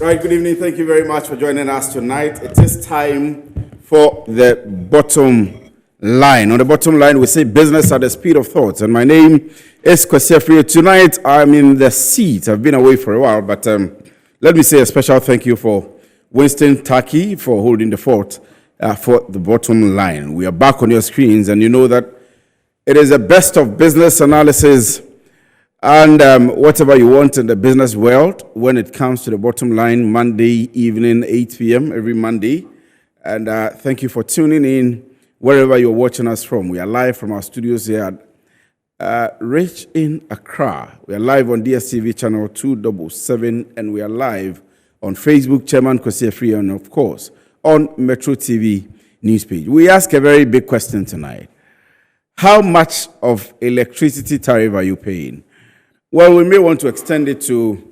Right, good evening. Thank you very much for joining us tonight. It is time for the bottom line. On the bottom line, we say business at the speed of thoughts. And my name is Kwesi. Tonight, I'm in the seat. I've been away for a while, but let me say a special thank you for Winston Taki for holding the fort for the bottom line. We are back on your screens, and you know that it is the best of business analysis and whatever you want in the business world when it comes to the bottom line, Monday evening, 8 p.m. every Monday. And thank you for tuning in wherever you're watching us from. We are live from our studios here at Rich in Accra. We are live on DSTV channel 277, and we are live on Facebook, Chairman Kwesi, and of course, on Metro TV news page. We ask a very big question tonight. How much of electricity tariff are you paying? Well, we may want to extend it to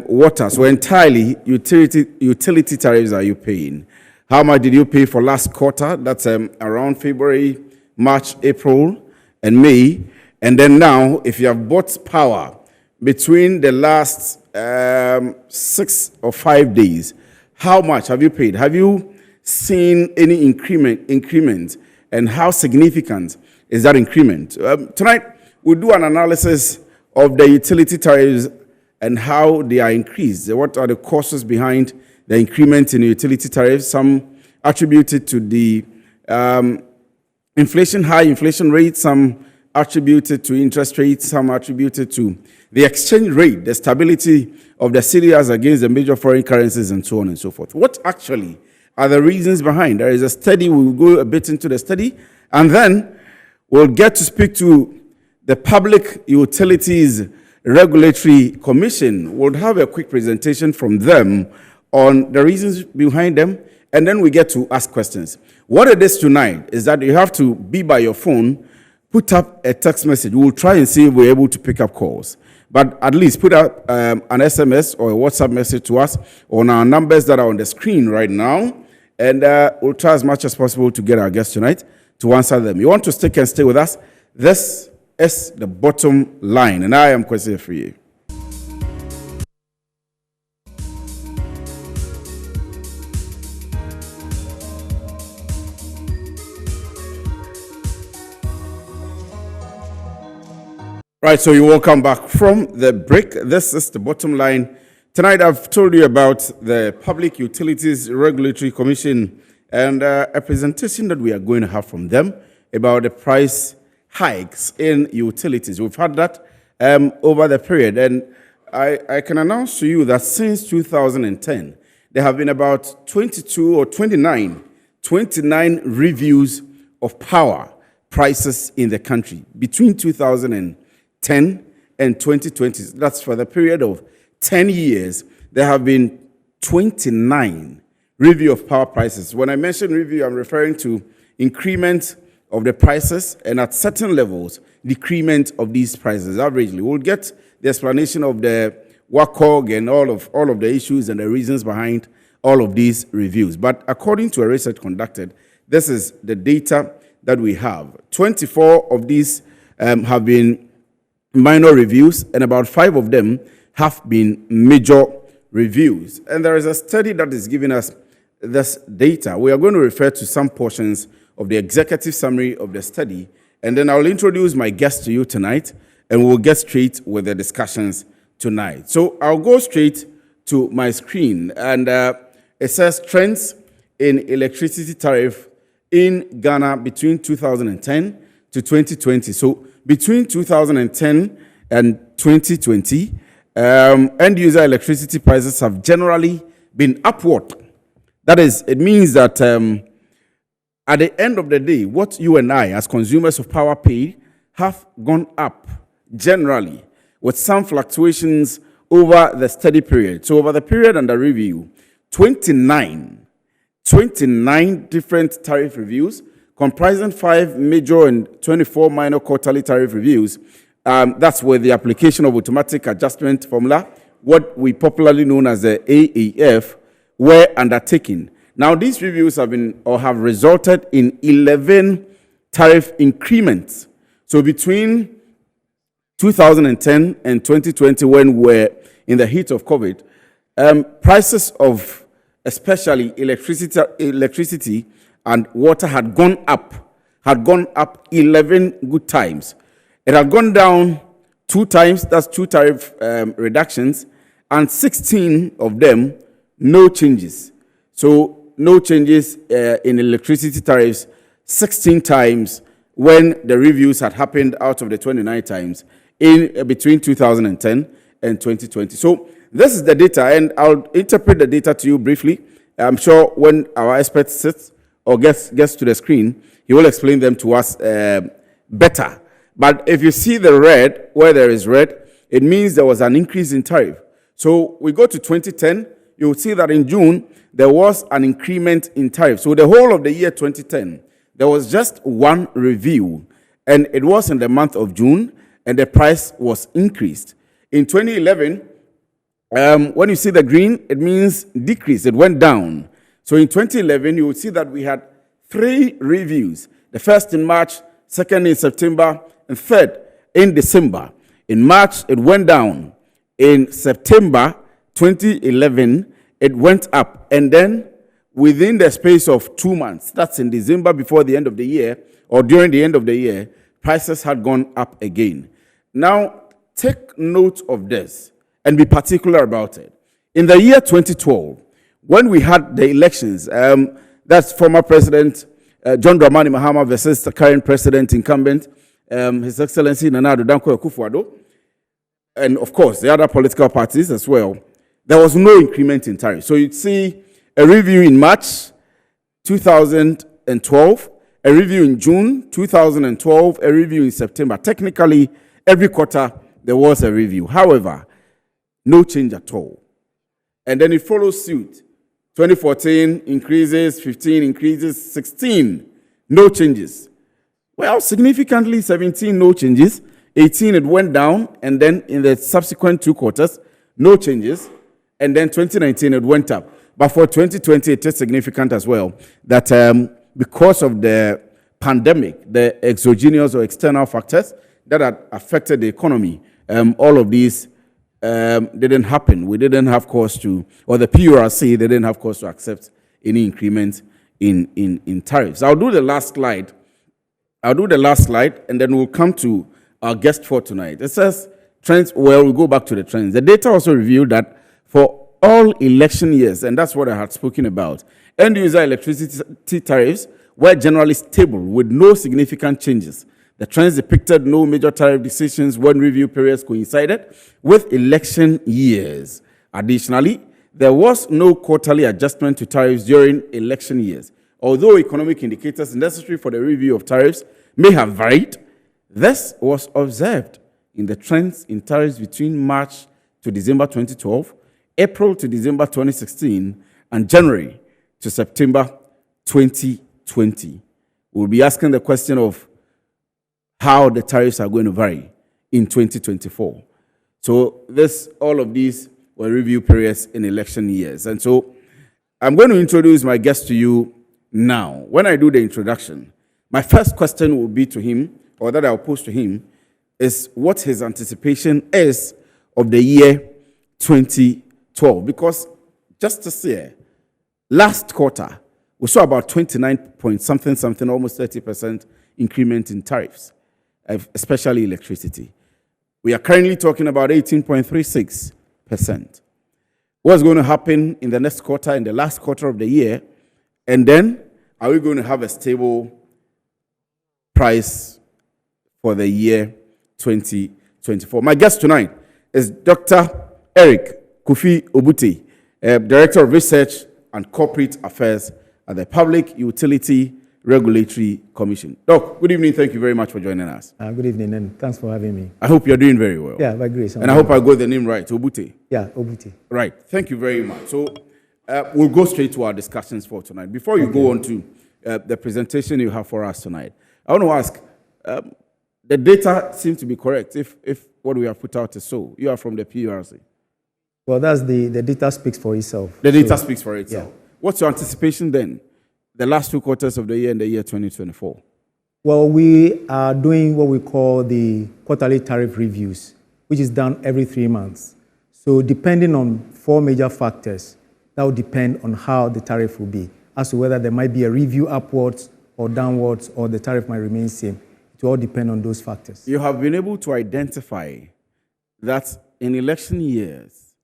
water. So entirely, utility tariffs are you paying? How much did you pay for last quarter? That's around February, March, April, and May. And then now, if you have bought power between the last 6 or 5 days, how much have you paid? Have you seen any increment? And how significant is that increment? Tonight, we'll do an analysis of the utility tariffs and how they are increased. What are the causes behind the increment in utility tariffs? Some attributed to the high inflation rate, some attributed to interest rates, some attributed to the exchange rate, the stability of the cedi as against the major foreign currencies, and so on and so forth. What actually are the reasons behind? There is a study. We'll go a bit into the study, and then we'll get to speak to the Public Utilities Regulatory Commission. We'll have a quick presentation from them on the reasons behind them, and then we get to ask questions. What it is tonight is that you have to be by your phone, put up a text message. We'll try and see if we're able to pick up calls. But at least put up an SMS or a WhatsApp message to us on our numbers that are on the screen right now, and we'll try as much as possible to get our guests tonight to answer them. You want to stick and stay with us? This is the bottom line, and I am Kwesi for you. Right, so you're welcome back from the break. This is the bottom line. Tonight, I've told you about the Public Utilities Regulatory Commission and a presentation that we are going to have from them about the price hikes in utilities. We've had that over the period, and I can announce to you that since 2010, there have been about 29 reviews of power prices in the country between 2010 and 2020. That's for the period of 10 years. There have been 29 review of power prices. When I mention review, I'm referring to increment of the prices, and at certain levels, decrement of these prices averagely. We'll get the explanation of the WACOG and all of the issues and the reasons behind all of these reviews. But according to a research conducted, this is the data that we have. 24 of these have been minor reviews, and about 5 of them have been major reviews. And there is a study that is giving us this data. We are going to refer to some portions of the executive summary of the study, and then I'll introduce my guest to you tonight, and we'll get straight with the discussions tonight. So I'll go straight to my screen, and it says trends in electricity tariff in Ghana between 2010 to 2020. So between 2010 and 2020, end-user electricity prices have generally been upward. That is, it means that at the end of the day, what you and I, as consumers of power, pay have gone up generally, with some fluctuations over the study period. So over the period under review, 29 different tariff reviews, comprising 5 major and 24 minor quarterly tariff reviews. That's where the application of automatic adjustment formula, what we popularly known as the AAF, were undertaken. Now, these reviews have resulted in 11 tariff increments. So between 2010 and 2020, when we're in the heat of COVID, prices of especially electricity and water had gone up 11 good times. It had gone down 2 times, that's 2 tariff reductions, and 16 of them, no changes. So no changes in electricity tariffs 16 times when the reviews had happened out of the 29 times in between 2010 and 2020. So this is the data, and I'll interpret the data to you briefly. I'm sure when our expert sits or gets to the screen, he will explain them to us better. But if you see the red, where there is red, it means there was an increase in tariff. So we go to 2010, you'll see that in June, there was an increment in tariff. So the whole of the year 2010, there was just one review, and it was in the month of June, and the price was increased. In 2011, when you see the green, it means decrease. It went down. So in 2011, you will see that we had 3 reviews. The first in March, second in September, and third in December. In March, it went down. In September 2011, it went up. And then within the space of 2 months, that's in December before the end of the year, or during the end of the year, prices had gone up again. Now, take note of this and be particular about it. In the year 2012, when we had the elections, that's former President John Dramani Mahama versus the current president incumbent, His Excellency Nana Addo Dankwa Akufo-Addo, and of course the other political parties as well, there was no increment in tariff. So you'd see a review in March 2012, a review in June 2012, a review in September. Technically, every quarter there was a review. However, no change at all. And then it follows suit. 2014 increases, 15 increases, 16 no changes. Well, significantly 17 no changes, 18 it went down, and then in the subsequent 2 quarters, no changes, and then 2019 it went up. But for 2020, it is significant as well that because of the pandemic, the exogenous or external factors that had affected the economy, all of these didn't happen. We didn't have cause to, or the PURC, they didn't have cause to accept any increment in tariffs. I'll do the last slide, and then we'll come to our guest for tonight. It says trends. Well, we'll go back to the trends. The data also revealed that for all election years, and that's what I had spoken about, end-user electricity tariffs were generally stable with no significant changes. The trends depicted no major tariff decisions when review periods coincided with election years. Additionally, there was no quarterly adjustment to tariffs during election years. Although economic indicators necessary for the review of tariffs may have varied, this was observed in the trends in tariffs between March to December 2012, April to December 2016, and January to September 2020. We'll be asking the question of how the tariffs are going to vary in 2024. So all of these were review periods in election years. And so I'm going to introduce my guest to you now. When I do the introduction, my first question will be to him, or that I'll pose to him, is what his anticipation is of the year 2012. Because just this year, last quarter, we saw about 29 point something, almost 30% increment in tariffs, especially electricity. We are currently talking about 18.36%. What's going to happen in the next quarter, in the last quarter of the year? And then, are we going to have a stable price for the year 2024? My guest tonight is Dr. Eric Kofi Obute, Director of Research and Corporate Affairs at the Public Utility Regulatory Commission. Doc, good evening. Thank you very much for joining us. Good evening, and thanks for having me. I hope you're doing very well. Yeah, by grace. And I hope I got the name right, Obute. Yeah, Obute. Right. Thank you very much. So we'll go straight to our discussions for tonight. Before you go on to the presentation you have for us tonight, I want to ask, the data seems to be correct if what we have put out is so. You are from the PURC. Well, that's the data speaks for itself. The data speaks for itself. Yeah. What's your anticipation then? The last 2 quarters of the year and the year 2024? Well, we are doing what we call the quarterly tariff reviews, which is done every 3 months. So depending on 4 major factors, that will depend on how the tariff will be, as to whether there might be a review upwards or downwards, or the tariff might remain same. It will all depend on those factors. You have been able to identify that in election years,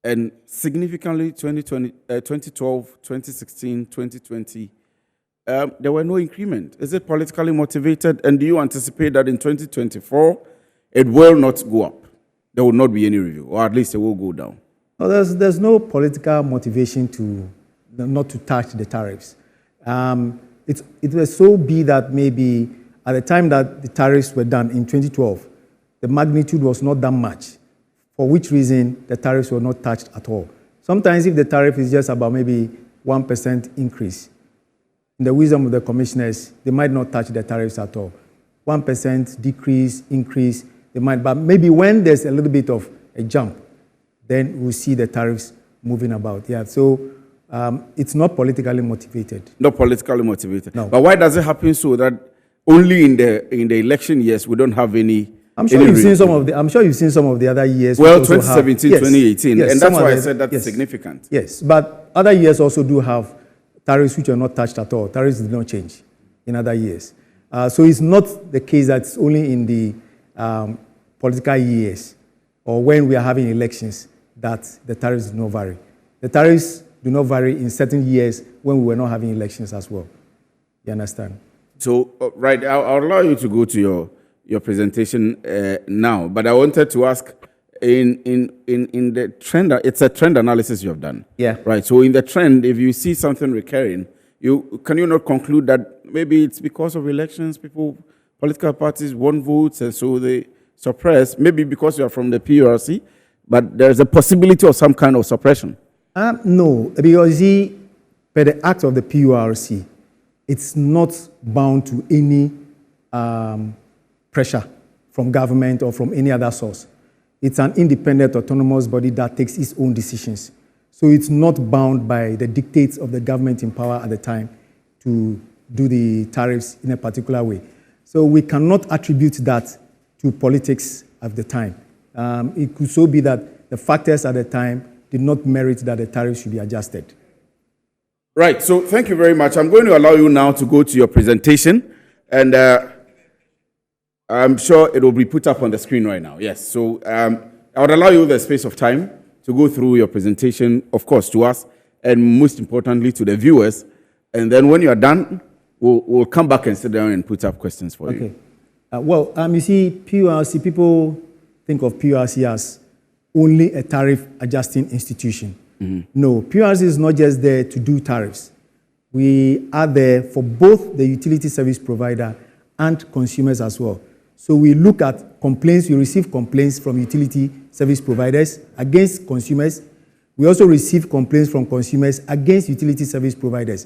and significantly 2012, 2016, 2020, there were no increment. Is it politically motivated? And do you anticipate that in 2024, it will not go up? There will not be any review, or at least it will go down. Well, there's no political motivation to not to touch the tariffs. It will so be that maybe at the time that the tariffs were done in 2012, the magnitude was not that much, for which reason the tariffs were not touched at all. Sometimes if the tariff is just about maybe 1% increase, in the wisdom of the commissioners, they might not touch the tariffs at all. 1% decrease, increase, they might, but maybe when there's a little bit of a jump, then we'll see the tariffs moving about. Yeah, so it's not politically motivated. Not politically motivated. No. But why does it happen so that only in the election years we don't have any? I'm sure you've seen some of the. I'm sure you've seen some of the other years. Well, 2017, yes, 2018, yes, and that's why I said that's yes, significant. Yes, but other years also do have tariffs which are not touched at all. Tariffs did not change in other years. So it's not the case that it's only in the political years or when we are having elections that the tariffs do not vary. The tariffs do not vary in certain years when we were not having elections as well. You understand? So, right, I'll allow you to go to your presentation now, but I wanted to ask, in the trend, it's a trend analysis you have done. Yeah. Right, so in the trend, if you see something recurring, can you not conclude that maybe it's because of elections, political parties won votes, and so they suppress, maybe because you are from the PURC, but there's a possibility of some kind of suppression? No, because per the act of the PURC, it's not bound to any pressure from government or from any other source. It's an independent, autonomous body that takes its own decisions. So it's not bound by the dictates of the government in power at the time to do the tariffs in a particular way. So we cannot attribute that to politics at the time. It could so be that the factors at the time did not merit that the tariff should be adjusted. Right, so thank you very much. I'm going to allow you now to go to your presentation, and I'm sure it will be put up on the screen right now. Yes, so I would allow you the space of time to go through your presentation, of course, to us, and most importantly, to the viewers. And then when you are done, we'll come back and sit down and put up questions for you. Okay. You see, PURC, people think of PURC as only a tariff adjusting institution. Mm-hmm. No, PURC is not just there to do tariffs. We are there for both the utility service provider and consumers as well. So we look at complaints, we receive complaints from utility service providers against consumers. We also receive complaints from consumers against utility service providers,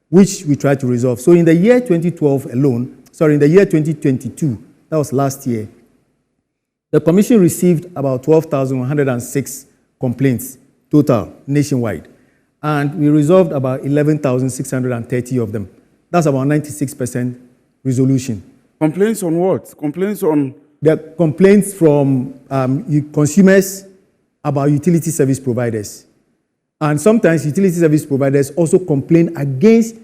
which we try to resolve. So in the year 2012 alone, in the year 2022, that was last year, the Commission received about 12,106 complaints total nationwide. And we resolved about 11,630 of them. That's about 96% resolution. Complaints on what? Complaints on? The complaints from consumers about utility service providers. And sometimes utility service providers also complain against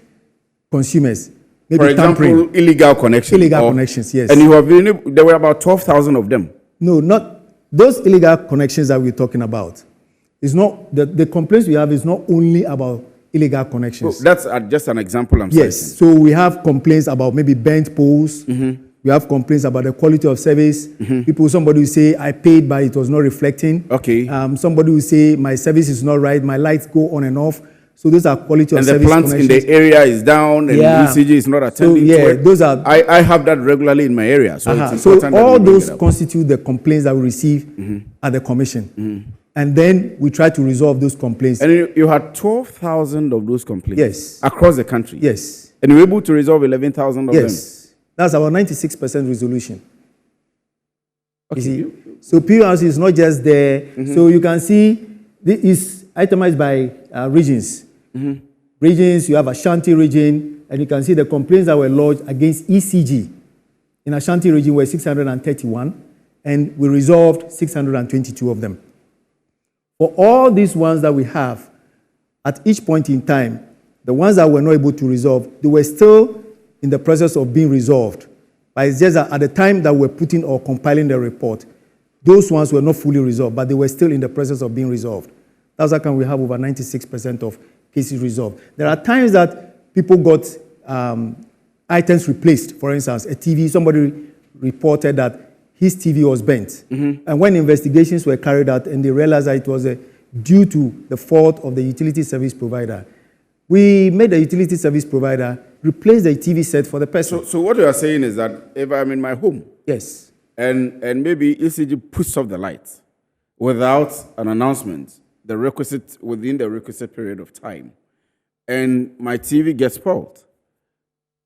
consumers. Maybe for example, tampering. Illegal connections. Illegal connections, yes. And you have been, there were about 12,000 of them. No, not those illegal connections that we're talking about. It's not the complaints we have is not only about illegal connections. So that's just an example I'm Yes. citing. So we have complaints about maybe bent poles. Mm-hmm. We have complaints about the quality of service. Mm-hmm. Somebody will say, I paid, but it was not reflecting. Okay. Somebody will say, my service is not right. My lights go on and off. So those are quality of service connections. And the plants in the area is down, and ECG is not attending to it. Those are. I have that regularly in my area. So it's important. So all those constitute the complaints that we receive at the Commission. Mm-hmm. And then we try to resolve those complaints. And you had 12,000 of those complaints? Yes. Across the country? Yes. And you were able to resolve 11,000 of them? Yes. That's about 96% resolution. Okay. You see? So PURC is not just there. Mm-hmm. So you can see this is itemized by regions. Mm-hmm. Regions, you have Ashanti region, and you can see the complaints that were lodged against ECG. In Ashanti region were 631, and we resolved 622 of them. For all these ones that we have, at each point in time, the ones that were not able to resolve, they were still in the process of being resolved. But it's just that at the time that we're putting or compiling the report, those ones were not fully resolved, but they were still in the process of being resolved. That's how come we have over 96% of cases resolved. There are times that people got items replaced. For instance, a TV, somebody reported that his TV was bent. And when investigations were carried out and they realized that it was due to the fault of the utility service provider, we made the utility service provider replace the TV set for the person. So what you are saying is that if I'm in my home, Yes. and maybe ECG puts off the lights without an announcement, within the requisite period of time, and my TV gets spoiled,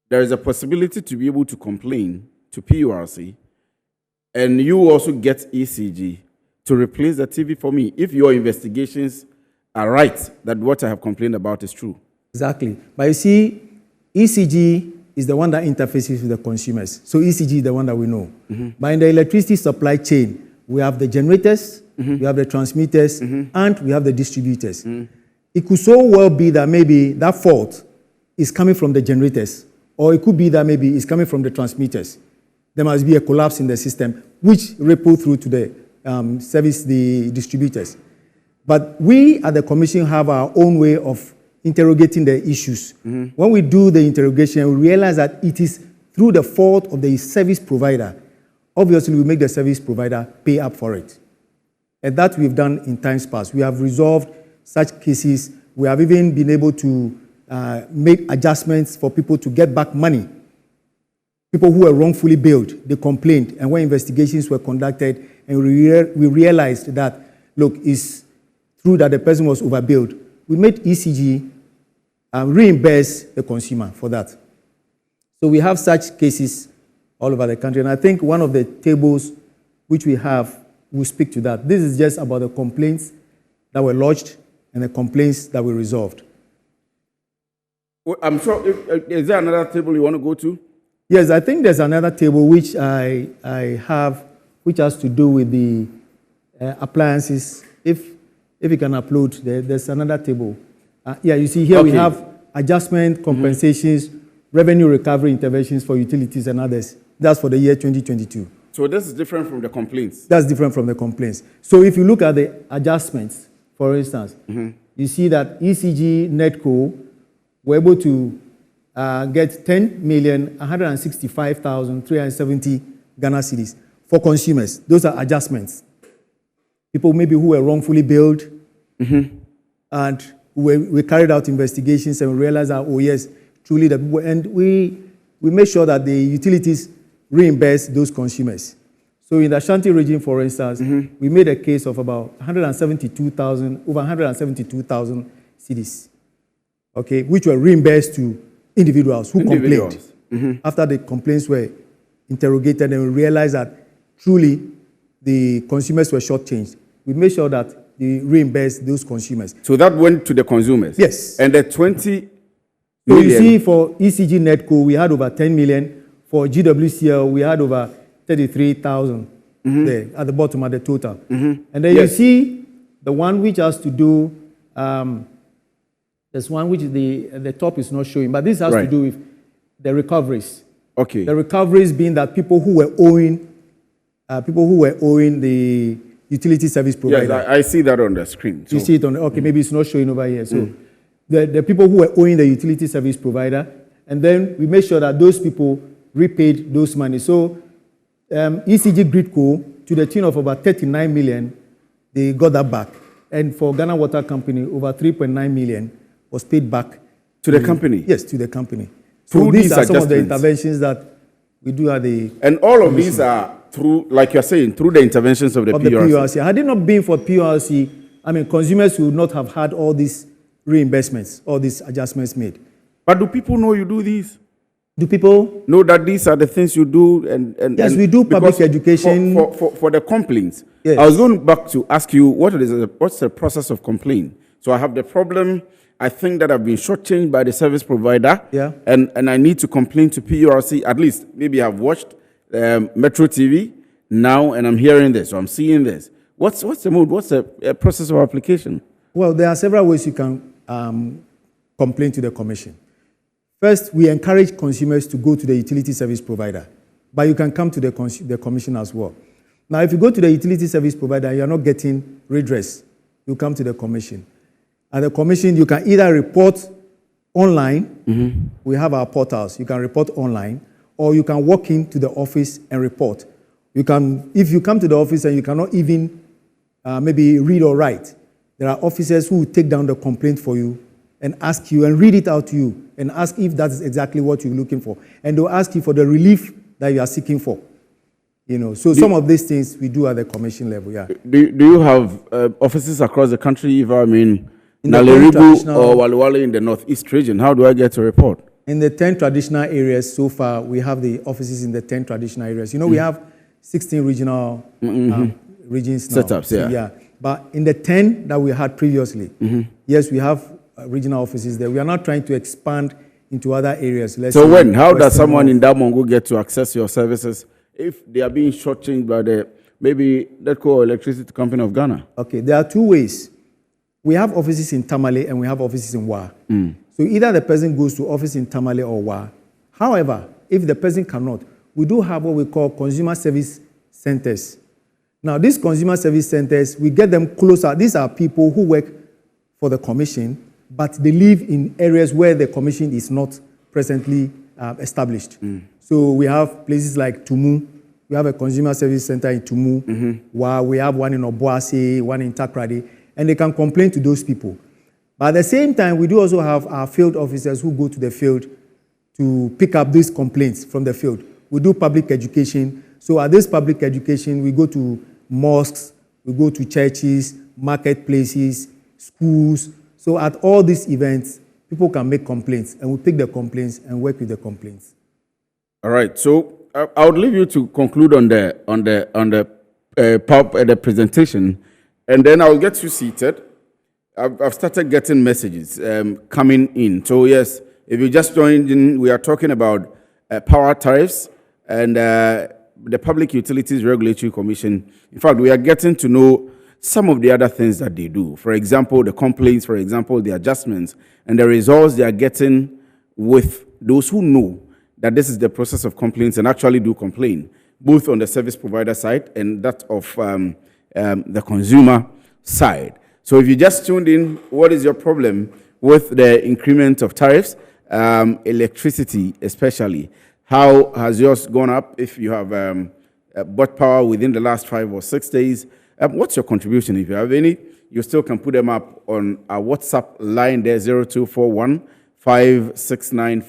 there is a possibility to be able to complain to PURC, and you also get ECG to replace the TV for me if your investigations are right that what I have complained about is true. Exactly. But you see, ECG is the one that interfaces with the consumers. So ECG is the one that we know. But in the electricity supply chain, we have the generators, we have the transmitters, and we have the distributors. It could so well be that maybe that fault is coming from the generators, or it could be that maybe it's coming from the transmitters. There must be a collapse in the system, which ripple through to the the distributors. But we at the Commission have our own way of interrogating the issues. When we do the interrogation, we realize that it is through the fault of the service provider. Obviously, we make the service provider pay up for it. And that we've done in times past. We have resolved such cases. We have even been able to make adjustments for people to get back money. People who were wrongfully billed, they complained. And when investigations were conducted, and we realized that, look, it's true that the person was overbilled, we made ECG reimburse the consumer for that. So we have such cases all over the country. And I think one of the tables which we have will speak to that. This is just about the complaints that were lodged and the complaints that were resolved. Well, I'm sure, is there another table you want to go to? Yes, I think there's another table which I have, which has to do with the appliances. If you can upload, there's another table. Yeah, you see here we have adjustment, compensations, revenue recovery interventions for utilities and others. That's for the year 2022. So this is different from the complaints? That's different from the complaints. So if you look at the adjustments, for instance, you see that ECG Netco were able to get 10,165,370 Ghana cedis for consumers. Those are adjustments. People maybe who were wrongfully billed, and we carried out investigations and we realized that, oh yes, truly the people, and we made sure that the utilities reimburse those consumers. So in the Ashanti region, for instance, we made a case of about over 172,000 cedis, okay, which were reimbursed to individuals who complained. After the complaints were interrogated and we realized that truly the consumers were shortchanged, we made sure that they reimbursed those consumers. So that went to the consumers? Yes. And the 20 so million? You see, for ECG Netco, we had over 10 million. For GWCL, we had over 33,000 there at the bottom at the total. And then you see the one which has to do, there's one which is the top is not showing, but this has to do with the recoveries. Okay. The recoveries being that people who were owing the utility service provider. Yes, I see that on the screen. So. You see it on, okay, maybe it's not showing over here. So the people who were owing the utility service provider, and then we made sure that those people repaid those money. So ECG Gridco, to the tune of about 39 million, they got that back. And for Ghana Water Company, over 3.9 million was paid back. To the company? Yes, to the company. So these are some of the interventions that we do at the... And all of these are through, like you're saying, through the interventions of the PURC. Had it not been for PURC, I mean, consumers would not have had all these reimbursements, all these adjustments made. But do people know you do these? Do people know that these are the things you do? Yes, we do public education. For the complaints. Yes. I was going back to ask you, what's the process of complaint? So I have the problem, I think that I've been shortchanged by the service provider, and I need to complain to PURC. At least, maybe I've watched Metro TV now, and I'm hearing this, or I'm seeing this. What's the mode? What's the process of application? Well, there are several ways you can complain to the commission. First, we encourage consumers to go to the utility service provider, but you can come to the commission as well. Now, if you go to the utility service provider and you're not getting redress, you come to the commission. At the commission, you can either report online. We have our portals. You can report online, or you can walk into the office and report. You can, if you come to the office and you cannot even maybe read or write, there are officers who will take down the complaint for you and ask you and read it out to you and ask if that is exactly what you're looking for. And they'll ask you for the relief that you are seeking for. So some of these things we do at the commission level, yeah. Do you have offices across the country? If I mean, Naleribu or Walwale in the northeast region, how do I get to report? In the 10 traditional areas so far, we have the offices in the 10 traditional areas. We have 16 regional regions now. Setups, yeah. Yeah. But in the 10 that we had previously, yes, we have regional offices there. We are not trying to expand into other areas. How does someone in Damongo get to access your services if they are being shortchanged by the maybe LEDCO Electricity Company of Ghana? Okay, there are two ways. We have offices in Tamale and we have offices in Wa. So either the person goes to office in Tamale or Wa. However, if the person cannot, we do have what we call consumer service centers. Now, these consumer service centers, we get them closer. These are people who work for the commission, but they live in areas where the commission is not presently established. So we have places like Tumu. We have a consumer service center in Tumu. While we have one in Obuasi, one in Takrady, and they can complain to those people. But at the same time, we do also have our field officers who go to the field to pick up these complaints from the field. We do public education. So at this public education, we go to mosques, we go to churches, marketplaces, schools. So at all these events, people can make complaints, and we pick the complaints and work with the complaints. All right. So I would leave you to conclude on the presentation, and then I'll get you seated. I've started getting messages coming in. So yes, if you just joined in, we are talking about power tariffs and the Public Utilities Regulatory Commission. In fact, we are getting to know some of the other things that they do. For example, the complaints, for example, the adjustments, and the results they are getting with those who know that this is the process of complaints and actually do complain, both on the service provider side and that of the consumer side. So if you just tuned in, what is your problem with the increment of tariffs, electricity especially? How has yours gone up if you have bought power within the last 5 or 6 days? What's your contribution? If you have any, you still can put them up on our WhatsApp line there, 0241 569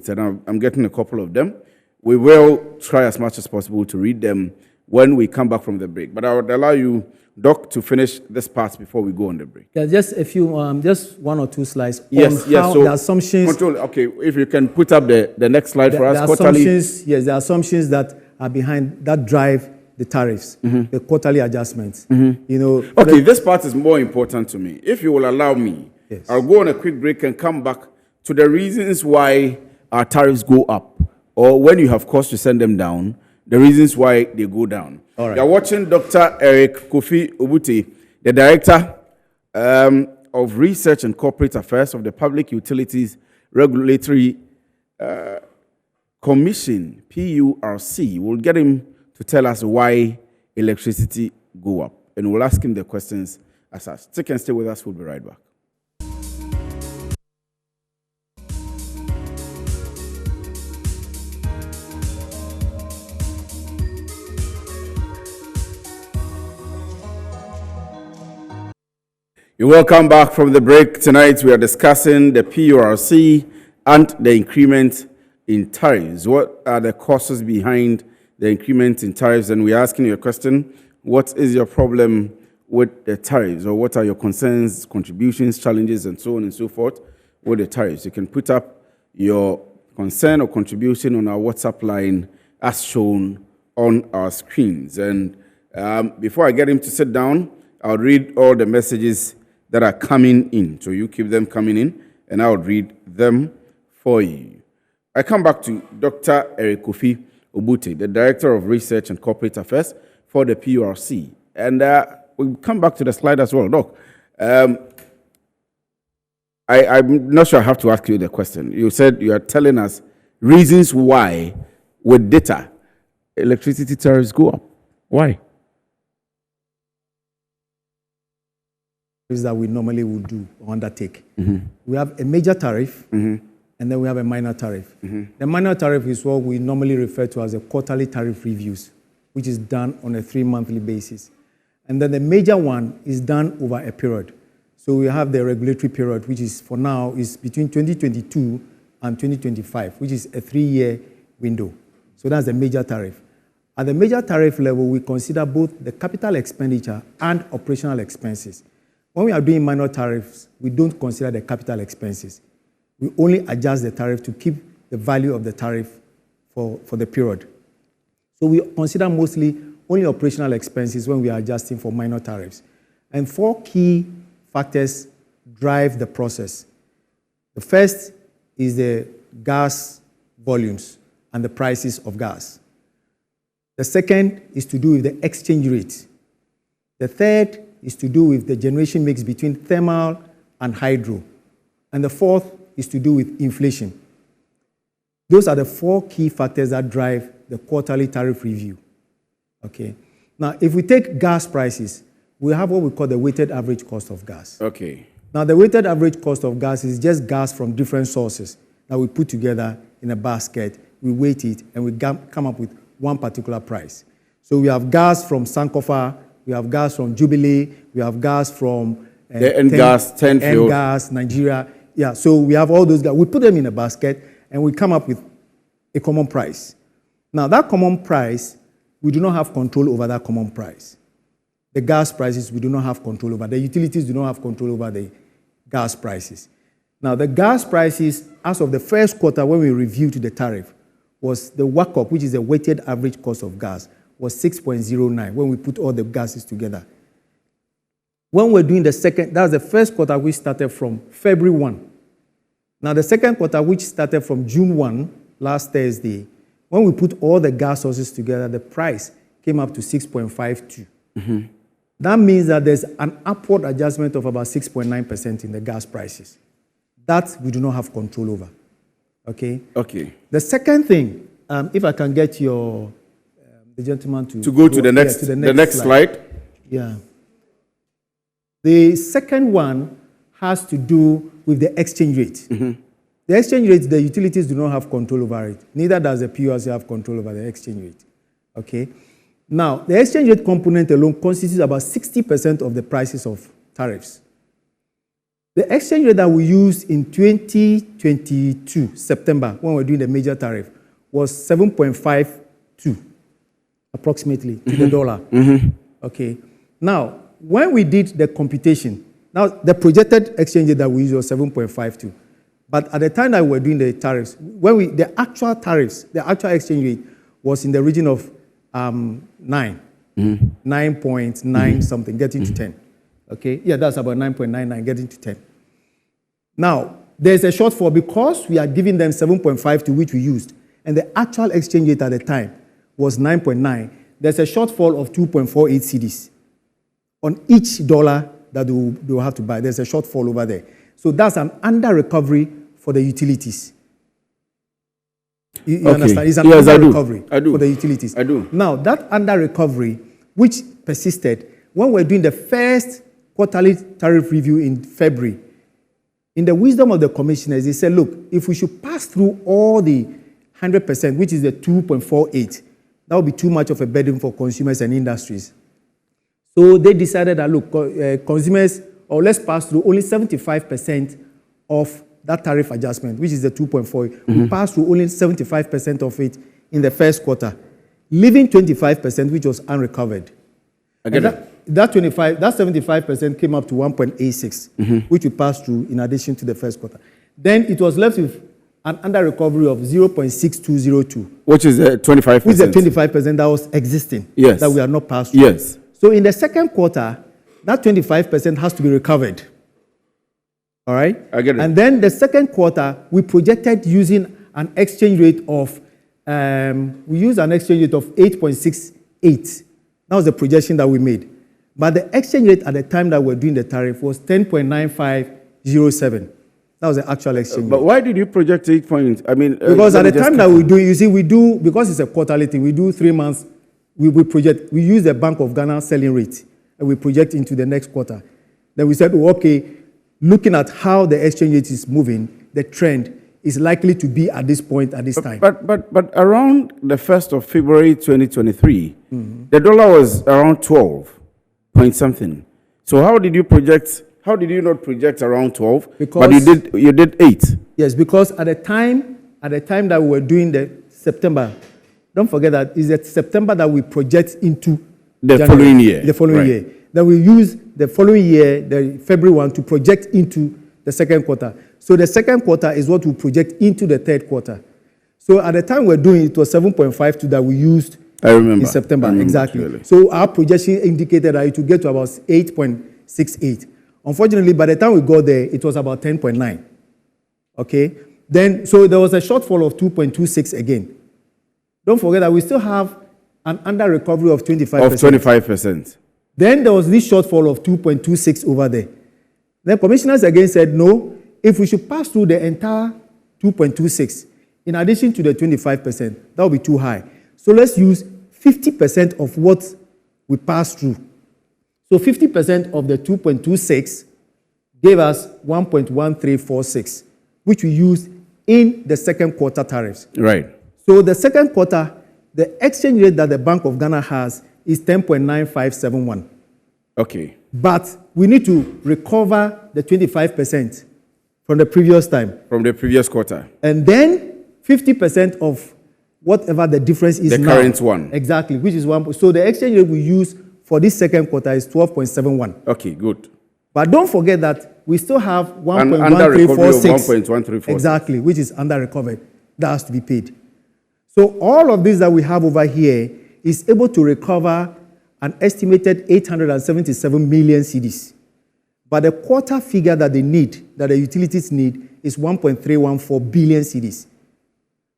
And I'm getting a couple of them. We will try as much as possible to read them when we come back from the break. But I would allow you, Doc, to finish this part before we go on the break. Yeah, just a few, just one or two slides. Yes. So the assumptions. Okay, if you can put up the next slide for us. The assumptions that are behind that drive the tariffs, the quarterly adjustments. Okay, this part is more important to me. If you will allow me, yes, I'll go on a quick break and come back to the reasons why our tariffs go up, or when you have cause to send them down, the reasons why they go down. All right. You're watching Dr. Eric Kofi Obuti, the Director of Research and Corporate Affairs of the Public Utilities Regulatory Commission, PURC. We'll get him to tell us why electricity go up, and we'll ask him the questions as such. Stick and stay with us. We'll be right back. You're welcome back from the break. Tonight we are discussing the PURC and the increment in tariffs. What are the causes behind the increment in tariffs? And we're asking you a question: what is your problem with the tariffs, or what are your concerns, contributions, challenges, and so on and so forth with the tariffs? You can put up your concern or contribution on our WhatsApp line as shown on our screens. And before I get him to sit down, I'll read all the messages that are coming in. So you keep them coming in, and I'll read them for you. I come back to Dr. Eric Kofi Obuti, the Director of Research and Corporate Affairs for the PRC. And we'll come back to the slide as well. Doc, I'm not sure I have to ask you the question. You said you are telling us reasons why, with data, electricity tariffs go up. Why? Is that we normally would do or undertake. We have a major tariff, and then we have a minor tariff. The minor tariff is what we normally refer to as a quarterly tariff reviews, which is done on a 3-monthly basis. And then the major one is done over a period. So we have the regulatory period, which is for now is between 2022 and 2025, which is a 3-year window. So that's the major tariff. At the major tariff level, we consider both the capital expenditure and operational expenses. When we are doing minor tariffs, we don't consider the capital expenses. We only adjust the tariff to keep the value of the tariff for the period. So we consider mostly only operational expenses when we are adjusting for minor tariffs. And 4 key factors drive the process. The first is the gas volumes and the prices of gas. The second is to do with the exchange rate. The third is to do with the generation mix between thermal and hydro. And the fourth is to do with inflation. Those are the 4 key factors that drive the quarterly tariff review. Okay. Now, if we take gas prices, we have what we call the weighted average cost of gas. Okay. Now, the weighted average cost of gas is just gas from different sources that we put together in a basket, we weight it, and we come up with one particular price. So we have gas from Sankofa, we have gas from Jubilee, we have gas from the N gas, Nigeria. Yeah, so we have all those gas. We put them in a basket and we come up with a common price. Now, that common price, we do not have control over that common price. The gas prices, we do not have control over. The utilities do not have control over the gas prices. Now, the gas prices, as of the first quarter when we reviewed the tariff, was the WACOP, which is the weighted average cost of gas, was 6.09 when we put all the gases together. When we're doing the second, that's the first quarter which started from February 1. Now, the second quarter, which started from June 1, last Thursday, when we put all the gas sources together, the price came up to 6.52. That means that there's an upward adjustment of about 6.9% in the gas prices. That we do not have control over. Okay? Okay. The second thing, if I can get your the gentleman to go to the next slide. Yeah. The second one has to do with the exchange rate. The exchange rate, the utilities do not have control over it. Neither does the PRC have control over the exchange rate. Okay? Now, the exchange rate component alone constitutes about 60% of the prices of tariffs. The exchange rate that we used in 2022, September, when we were doing the major tariff, was 7.52, approximately, to the dollar. Okay. Now, when we did the computation, now the projected exchange rate that we used was 7.52. But at the time that we were doing the tariffs, the actual tariffs, the actual exchange rate was in the region of 9.9 something, getting to 10. Okay? Yeah, that's about 9.99, getting to 10. Now, there's a shortfall because we are giving them 7.52, which we used, and the actual exchange rate at the time was 9.9. There's a shortfall of 2.48 cedis on each dollar that they will have to buy. There's a shortfall over there. So that's an under-recovery for the utilities. You understand? It's an under-recovery for the utilities. I do. Now, that under-recovery, which persisted, when we're doing the first quarterly tariff review in February, in the wisdom of the commissioners, they said, look, if we should pass through all the 100%, which is the 2.48, that would be too much of a burden for consumers and industries. So they decided that, look, consumers, or let's pass through only 75% of that tariff adjustment, which is the 2.4. We passed through only 75% of it in the first quarter, leaving 25%, which was unrecovered. That 75% came up to 1.86, which we passed through in addition to the first quarter. Then it was left with an under recovery of 0.6202, which is 25%. Which is the 25% that was existing, yes, that we are not passed through. Yes. So in the second quarter, that 25% has to be recovered. All right? I get it. And then the second quarter, we projected using an exchange rate of, 8.68 That was the projection that we made. But the exchange rate at the time that we were doing the tariff was 10.9507. That was the actual exchange But rate. why did you project 8 points? I mean, Because at the time that we do, you see, we do, because it's a quarterly thing, we do 3 months, we project, we use the Bank of Ghana selling rate, and we project into the next quarter. Then we said, oh, okay, looking at how the exchange rate is moving, the trend is likely to be at this point, at this time. But around the 1st of February 2023, the dollar was around 12 point something. So how did you project? How did you not project around 12? Because but you did 8. Yes, because at the time that we were doing the September, don't forget that it's the September that we project into The January, following year. The following Right. year. Then we use the following year, the February one, to project into the second quarter. So the second quarter is what we project into the third quarter. So at the time we're doing it was 7.52 that we used I remember. in September. I remember Exactly. clearly. So our projection indicated that it would get to about 8.68. Unfortunately, by the time we got there, it was about 10.9. Okay? Then, so there was a shortfall of 2.26 again. Don't forget that we still have an under recovery of 25%. Of 25%. Then there was this shortfall of 2.26 over there. Then commissioners again said, no, if we should pass through the entire 2.26, in addition to the 25%, that would be too high. So let's use 50% of what we pass through. So 50% of the 2.26 gave us 1.1346, which we used in the second quarter tariffs. Right. So the second quarter, the exchange rate that the Bank of Ghana has is 10.9571. Okay. But we need to recover the 25% from the previous time. From the previous quarter. And then 50% of whatever the difference is The now. current one. Exactly, which is 1. So the exchange rate we use for this second quarter is 12.71. Okay, good. But don't forget that we still have under recovery of 1.1346. 1.1346. Exactly, which is under recovered. That has to be paid. So all of this that we have over here is able to recover an estimated 877 million cedis. But the quarter figure that they need, that the utilities need, is 1.314 billion cedis.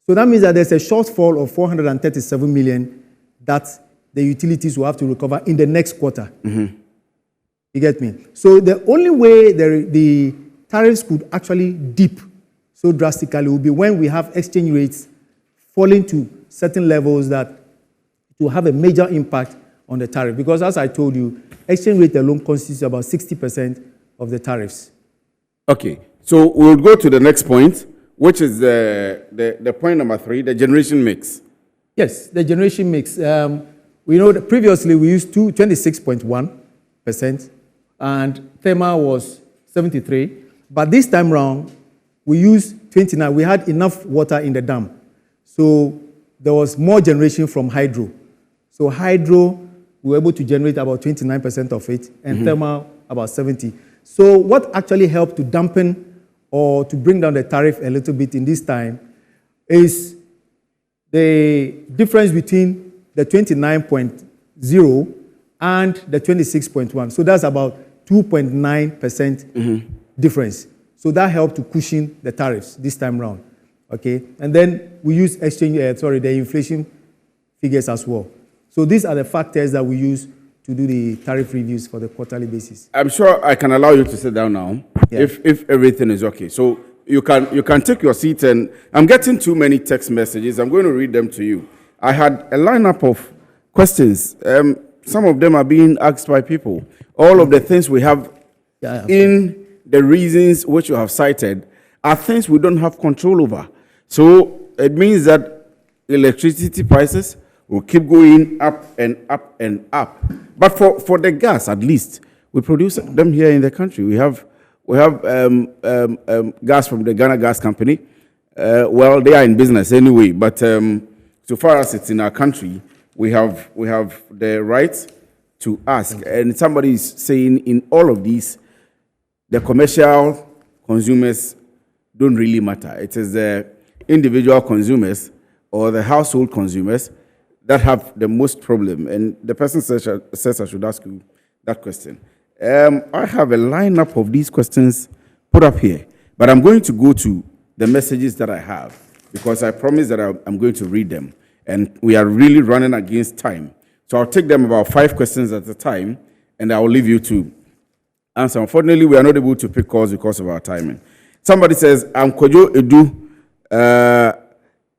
So that means that there's a shortfall of 437 million that the utilities will have to recover in the next quarter. You get me? So the only way the tariffs could actually dip so drastically will be when we have exchange rates falling to certain levels that it will have a major impact on the tariff. Because as I told you, exchange rate alone constitutes about 60% of the tariffs. Okay. So we'll go to the next point, which is the point number 3, the generation mix. Yes, the generation mix. We know that previously we used 26.1%, and thermal was 73. But this time round, we used 29. We had enough water in the dam. So there was more generation from hydro. So hydro, we were able to generate about 29% of it, and thermal about 70. So what actually helped to dampen or to bring down the tariff a little bit in this time is the difference between the 29.0 and the 26.1. So that's about 2.9% difference. So that helped to cushion the tariffs this time round. Okay, and then we use the inflation figures as well. So these are the factors that we use to do the tariff reviews for the quarterly basis. I'm sure I can allow you to sit down now, if everything is okay. So you can take your seat, and I'm getting too many text messages. I'm going to read them to you. I had a lineup of questions. Some of them are being asked by people. All of the things we have in the reasons which you have cited are things we don't have control over. So it means that electricity prices will keep going up and up and up. But for the gas, at least, we produce them here in the country. We have gas from the Ghana Gas Company. Well, they are in business anyway, but so far as it's in our country, we have the right to ask. And somebody is saying in all of these, the commercial consumers don't really matter. It is the individual consumers or the household consumers that have the most problem. And the person says I should ask you that question. I have a lineup of these questions put up here, but I'm going to go to the messages that I have because I promise that I'm going to read them. And we are really running against time. So I'll take them about 5 questions at a time, and I will leave you to answer. Unfortunately, we are not able to pick calls because of our timing. Somebody says, I'm Kojo Edu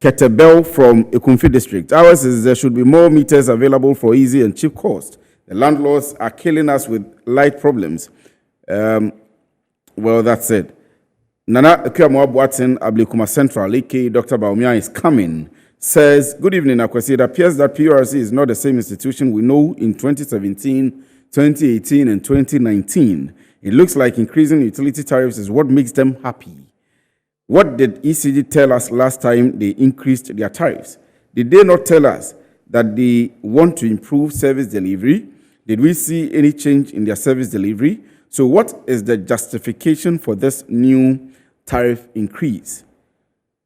Ketebel from Ekumfi District. Ours is there should be more meters available for easy and cheap cost. The landlords are killing us with light problems. Well, that's it. Nana Akuamwa Boatin, Ablikuma Central, aka Dr. Baumia is coming, says, good evening, Akwesi. It appears that PRC is not the same institution we know in 2017, 2018, and 2019. It looks like increasing utility tariffs is what makes them happy. What did ECG tell us last time they increased their tariffs? Did they not tell us that they want to improve service delivery? Did we see any change in their service delivery? So what is the justification for this new tariff increase?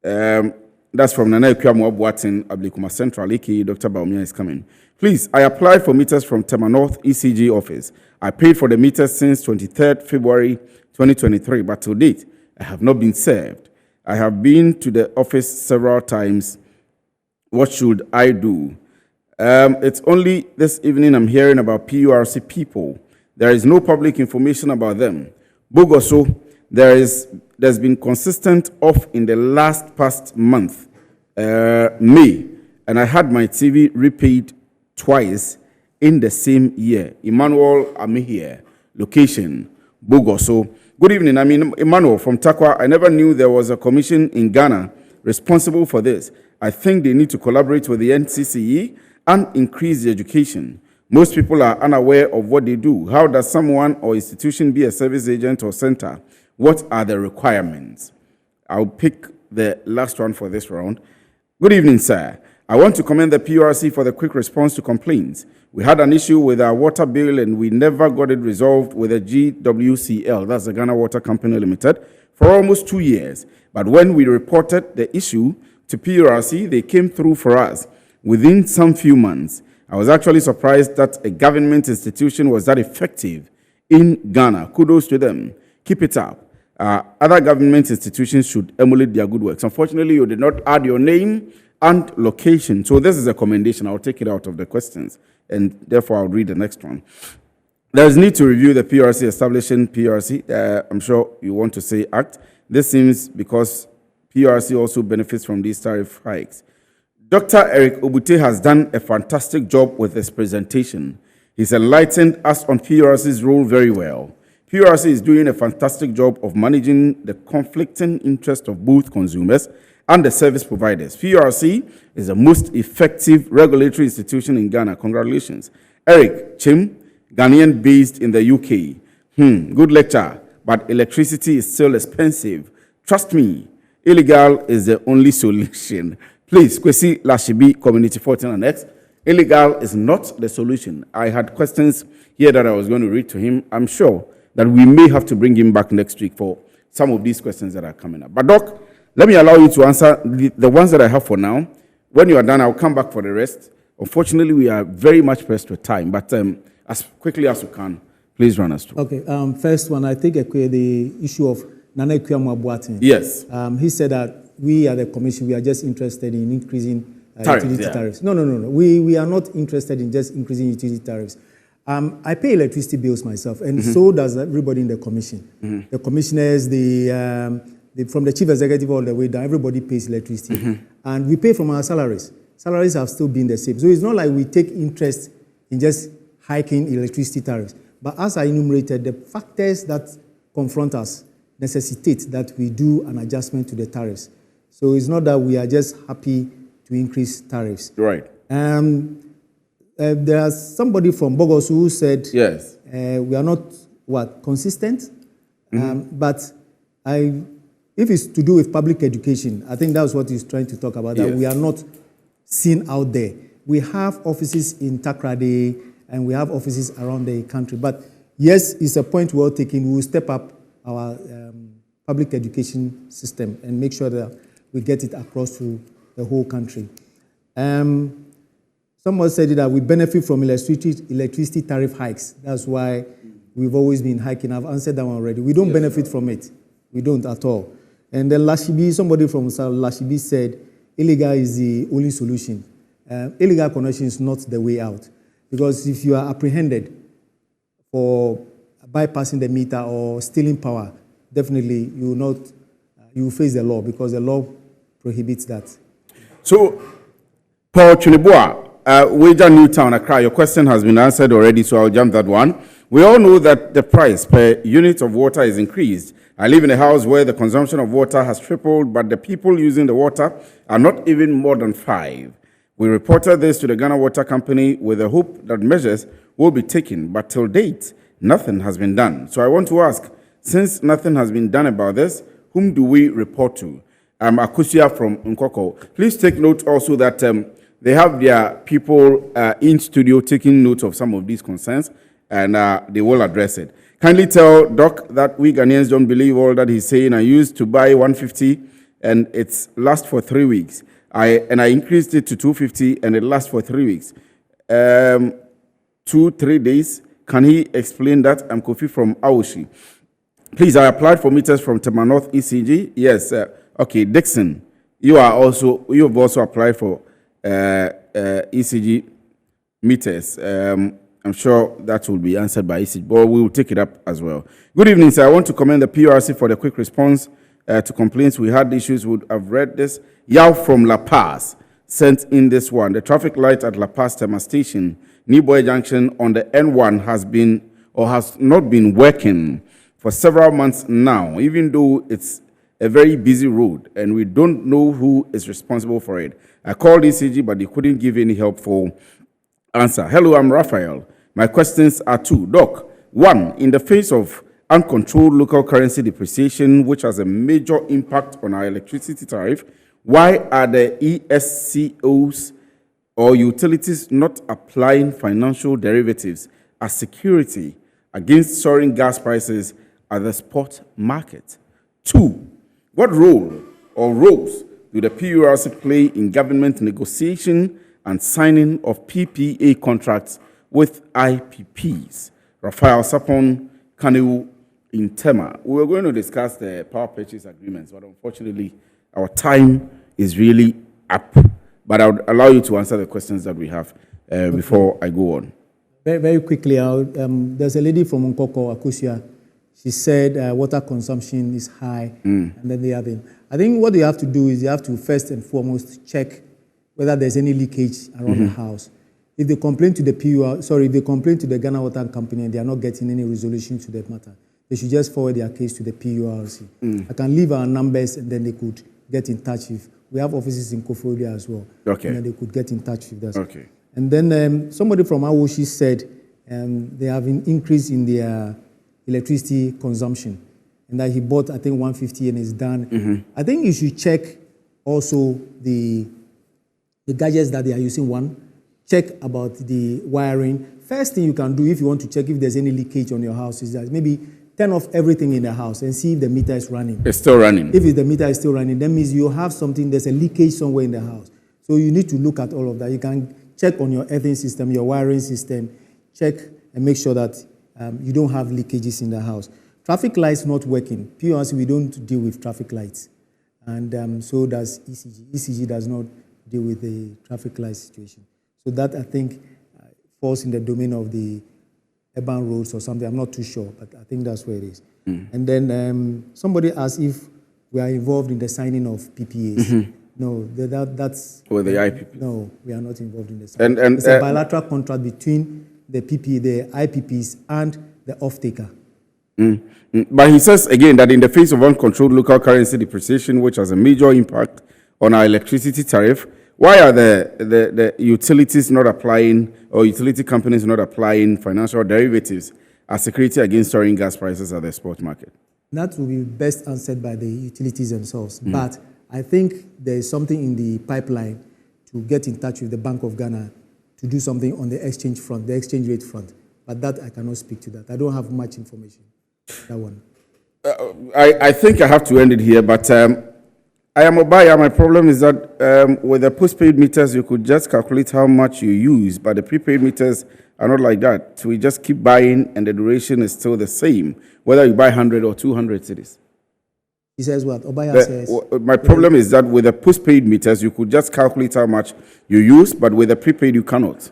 That's from Nana Ekuamu Abuatin, Ablikuma Central, aka Dr. Baumia is coming. Please, I applied for meters from Tema North ECG office. I paid for the meters since 23rd February 2023, but to date, I have not been served. I have been to the office several times. What should I do? It's only this evening I'm hearing about PURC people. There is no public information about them. Bogoso, there's been consistent off in the past month, May, and I had my TV repaid twice in the same year. Emmanuel Amihia, location, Bogoso. Good evening. Emmanuel from Takwa. I never knew there was a commission in Ghana responsible for this. I think they need to collaborate with the NCCE and increase the education. Most people are unaware of what they do. How does someone or institution be a service agent or center? What are the requirements? I'll pick the last one for this round. Good evening, sir. I want to commend the PRC for the quick response to complaints. We had an issue with our water bill and we never got it resolved with the GWCL, that's the Ghana Water Company Limited, for almost 2 years. But when we reported the issue to PRC, they came through for us within some few months. I was actually surprised that a government institution was that effective in Ghana. Kudos to them. Keep it up. Other government institutions should emulate their good works. Unfortunately, you did not add your name and location. So this is a commendation. I'll take it out of the questions, and therefore I'll read the next one. There is need to review the PRC, establishing PRC. I'm sure you want to say act. This seems because PRC also benefits from these tariff hikes. Dr. Eric Obute has done a fantastic job with his presentation. He's enlightened us on PRC's role very well. PRC is doing a fantastic job of managing the conflicting interests of both consumers and the service providers. PRC is the most effective regulatory institution in Ghana. Congratulations. Eric Chim, Ghanaian based in the UK. Good lecture, but electricity is still expensive. Trust me, illegal is the only solution. Please, Kwesi Lashibi, Community 14 and X. Illegal is not the solution. I had questions here that I was going to read to him. I'm sure that we may have to bring him back next week for some of these questions that are coming up. But Doc, let me allow you to answer the ones that I have for now. When you are done, I'll come back for the rest. Unfortunately, we are very much pressed with time, but as quickly as you can, please run us through. Okay, first one, I think the issue of Nana Ekuamu Abuatin. Yes. He said that we at the commission, we are just interested in increasing utility tariffs. No. We are not interested in just increasing utility tariffs. I pay electricity bills myself, and so does everybody in the commission. The commissioners, from the chief executive all the way down, everybody pays electricity. And we pay from our salaries. Salaries have still been the same. So it's not like we take interest in just hiking electricity tariffs. But as I enumerated, the factors that confront us necessitate that we do an adjustment to the tariffs. So it's not that we are just happy to increase tariffs. Right. There's somebody from Bogos who said, yes, we are not, consistent? But if it's to do with public education, I think that's what he's trying to talk about, that we are not seen out there. We have offices in Takrady, and we have offices around the country. But yes, it's a point well taken. We will step up our public education system and make sure that we get it across to the whole country. Someone said that we benefit from electricity tariff hikes. That's why we've always been hiking. I've answered that one already. We don't benefit from it. We don't at all. And then Lashibi, somebody from Lashibi said, illegal is the only solution. Illegal connection is not the way out. Because if you are apprehended for bypassing the meter or stealing power, definitely you will face the law because the law prohibits that. So, Paul Chunibua, Wager Newtown, Accra, your question has been answered already, so I'll jump that one. We all know that the price per unit of water is increased. I live in a house where the consumption of water has tripled, but the people using the water are not even more than 5. We reported this to the Ghana Water Company with the hope that measures will be taken, but till date, nothing has been done. So I want to ask, since nothing has been done about this, whom do we report to? Akusia from Nkoko. Please take note also that they have their people in studio taking note of some of these concerns, and they will address it. Kindly tell Doc that we Ghanaians don't believe all that he's saying. I used to buy 150 and it's lasts for 3 weeks. I increased it to 250 and it lasts for 3 weeks. 2-3 days. Can he explain that? I'm Kofi from Aoshi. Please, I applied for meters from Tema North ECG. Yes. Okay, Dixon, you have also applied for ECG meters. I'm sure that will be answered by ECG, but we will take it up as well. Good evening, sir. I want to commend the PRC for the quick response to complaints. We had issues. Would have read this. Yao from La Paz sent in this one. The traffic light at La Paz Tema Station, Niboy Junction on the N1 has not been working for several months now, even though it's a very busy road and we don't know who is responsible for it. I called ECG, but they couldn't give any helpful answer. Hello, I'm Raphael. My questions are 2. Doc, 1, in the face of uncontrolled local currency depreciation, which has a major impact on our electricity tariff, why are the ESCOs or utilities not applying financial derivatives as security against soaring gas prices at the spot market? 2, what role or roles do the PURC play in government negotiation and signing of PPA contracts with IPPs? Raphael Sapon Kaneu in Tema. We were going to discuss the power purchase agreements, but unfortunately, our time is really up. But I would allow you to answer the questions that we have before I go on. Very, very quickly, there's a lady from Nkoko, Akusia. She said water consumption is high, and then they have it. I think what you have to do is you have to first and foremost check whether there's any leakage around the house. If they complain to the if they complain to the Ghana Water Company and they are not getting any resolution to that matter, they should just forward their case to the PURC. I can leave our numbers and then they could get in touch with. We have offices in Kofodia as well. Okay. And then they could get in touch with us. Okay. And then somebody from Awoshi said they have an increase in their electricity consumption, and that he bought, I think, 150 and is done. I think you should check also the gadgets that they are using. One, check about the wiring. First thing you can do if you want to check if there's any leakage on your house is that maybe turn off everything in the house and see if the meter is running. It's still running. If the meter is still running, that means you have something, there's a leakage somewhere in the house. So you need to look at all of that. You can check on your earthing system, your wiring system, check and make sure that you don't have leakages in the house. Traffic lights not working. PURC, we don't deal with traffic lights. And so does ECG. ECG does not deal with the traffic light situation. So that, I think, falls in the domain of the urban roads or something. I'm not too sure, but I think that's where it is. And then somebody asked if we are involved in the signing of PPAs. No, that's... With the IPP? No, we are not involved in the signing. And it's a bilateral contract between the PPA, the IPPs, and the off-taker. But he says again that in the face of uncontrolled local currency depreciation, which has a major impact on our electricity tariff, why are the utilities not applying, or utility companies not applying financial derivatives as security against soaring gas prices at the spot market? That will be best answered by the utilities themselves. But I think there is something in the pipeline to get in touch with the Bank of Ghana to do something on the exchange front, the exchange rate front. But that, I cannot speak to that. I don't have much information. That one. I think I have to end it here, but I am a buyer. My problem is that with the postpaid meters, you could just calculate how much you use, but the prepaid meters are not like that. So we just keep buying, and the duration is still the same, whether you buy 100 or 200 cedis. He says what? Obaya says. My problem is that with the postpaid meters, you could just calculate how much you use, but with the prepaid, you cannot.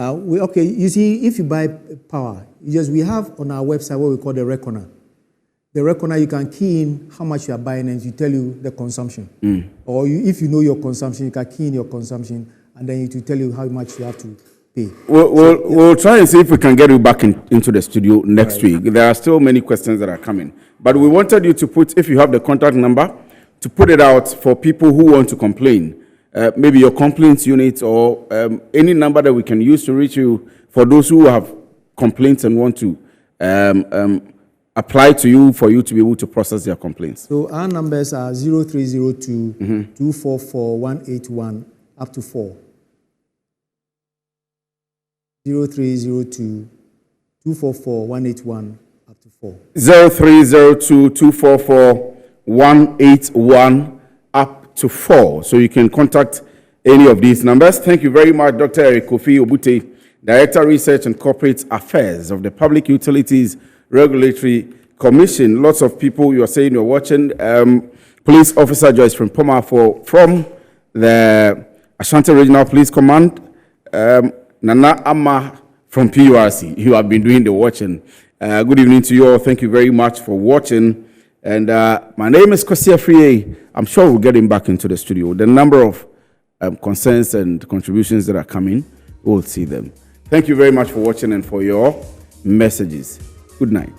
Okay, you see, if you buy power, we have on our website what we call the reckoner. The reckoner, you can key in how much you are buying and it will tell you the consumption. Or if you know your consumption, you can key in your consumption and then it will tell you how much you have to pay. We'll try and see if we can get you back into the studio next week. There are still many questions that are coming. But we wanted you to put, if you have the contact number, to put it out for people who want to complain. Maybe your complaints unit or any number that we can use to reach you for those who have complaints and want to apply to you for you to be able to process their complaints. So our numbers are 0302 244 181 up to 4. 0302 244 181 up to 4. 0302 244 181 up to 4. So you can contact any of these numbers. Thank you very much, Dr. Eric Kofi Obute, Director, Research and Corporate Affairs of the Public Utilities Regulatory Commission. Lots of people, you are saying you're watching. Police Officer Joyce from Poma from the Ashanti Regional Police Command. Nana Amma from PURC. You have been doing the watching. Good evening to you all. Thank you very much for watching. And my name is Kwasi Afriyie. I'm sure we'll get him back into the studio. The number of concerns and contributions that are coming, we'll see them. Thank you very much for watching and for your messages. Good night.